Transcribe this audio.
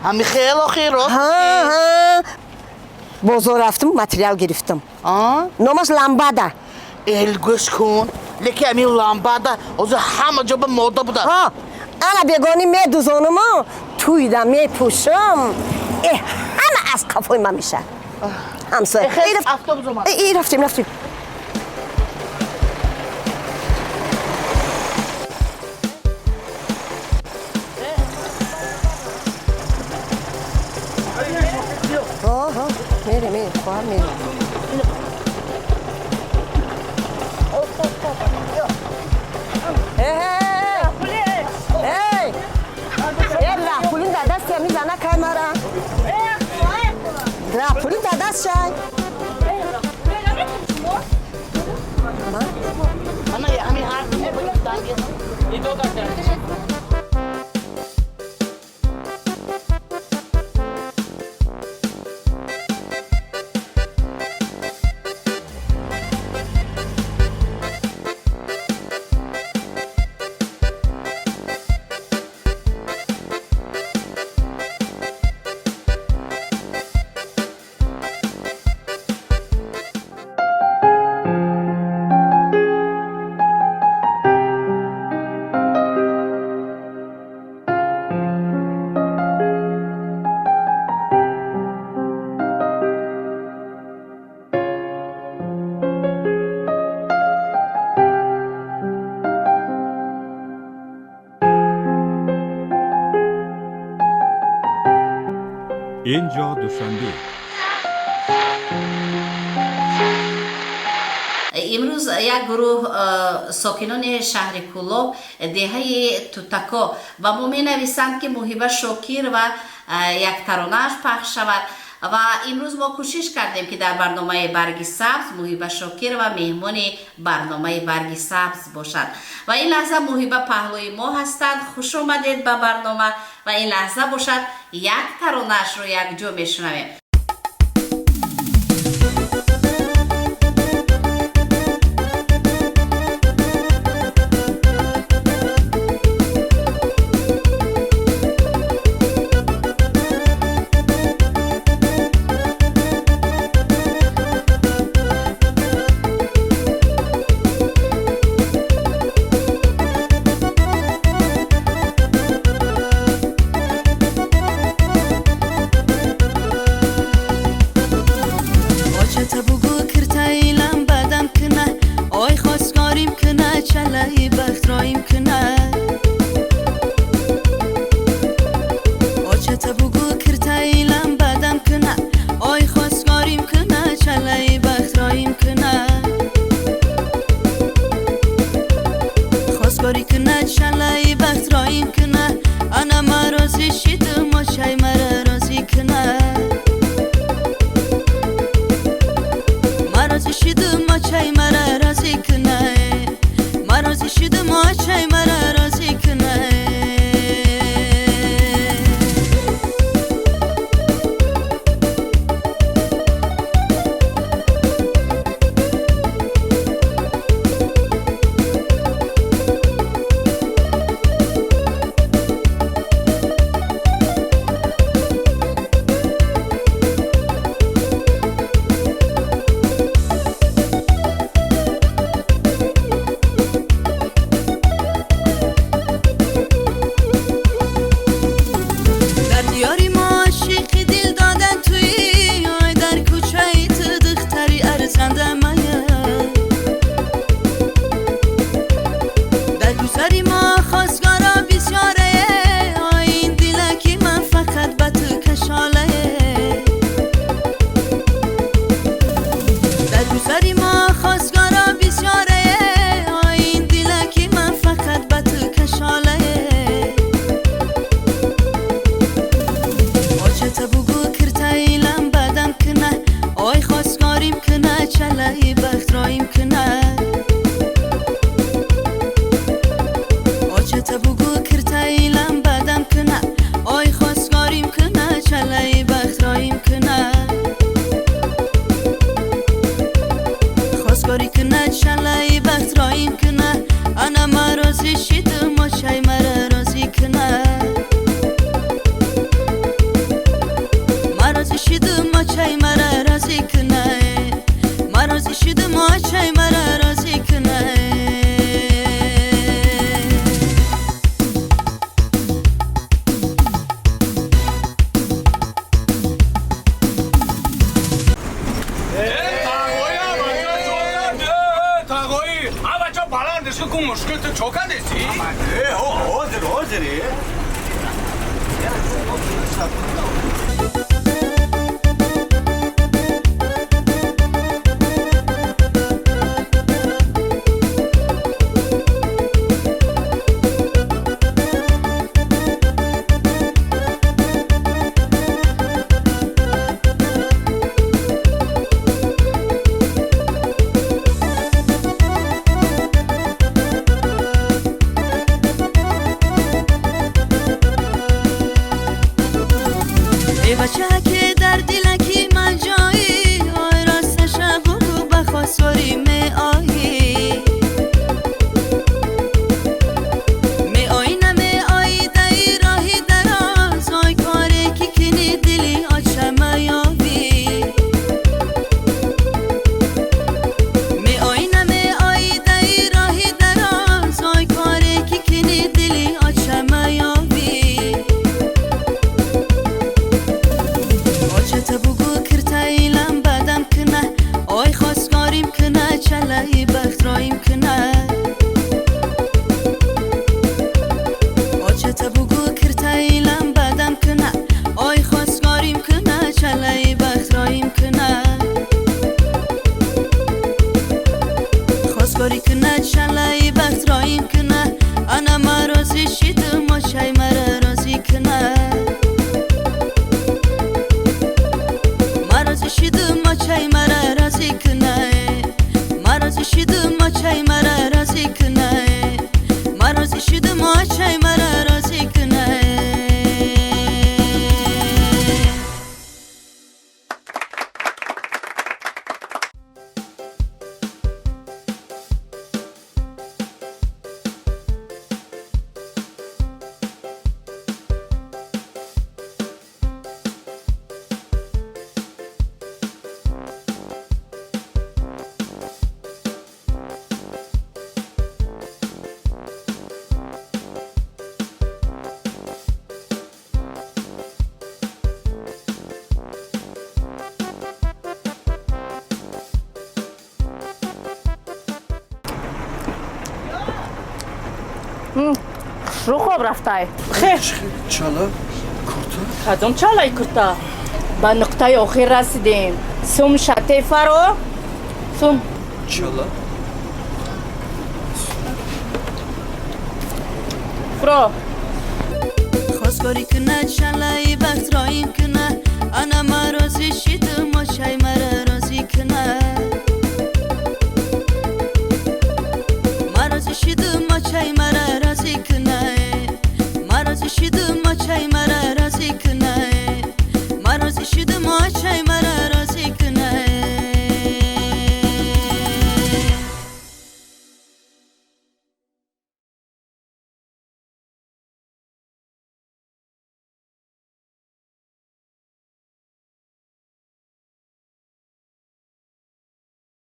همین خیلی راست. ها بازار رفتم متریال گرفتم. نامش لامبادا. گوش کن. لیکن همین لامبادا از همه جا به مودا بوده. ها انا بگانی میدوزانم تویدم میپوشم. همه از کافای من میشه. همسایه. رفتیم. میریم خواهر میریم. پولین در دست میزنه کامرا. پولین در دست شای. همین حرف اینجا دوشنبه. امروز یک گروه ساکنان شهر کولو دهه توتاکو و ما می نویسند که موهیبه شوکیروا یک ترانه‌اش پخش شود و امروز ما کوشش کردیم که در برنامه برگ سبز موهیبه شوکیروا مهمان برنامه برگ سبز باشد و این لحظه موهیبه پهلوی ما هستند. خوش آمدید به برنامه و این لحظه باشد یک ترانه‌اش رو یک جو میشنویم. مشکل تو چوکا دیسی؟ حاضری رو خواب رفته خیر چالا کورتا کدوم چالای کرتا به نقطه آخر رسیدیم سوم شته فرو سوم چالا فرو خواستگاری کنه چلایی بخت رایم کنه انا ما رازی شیدم و چای مرا رازی کنه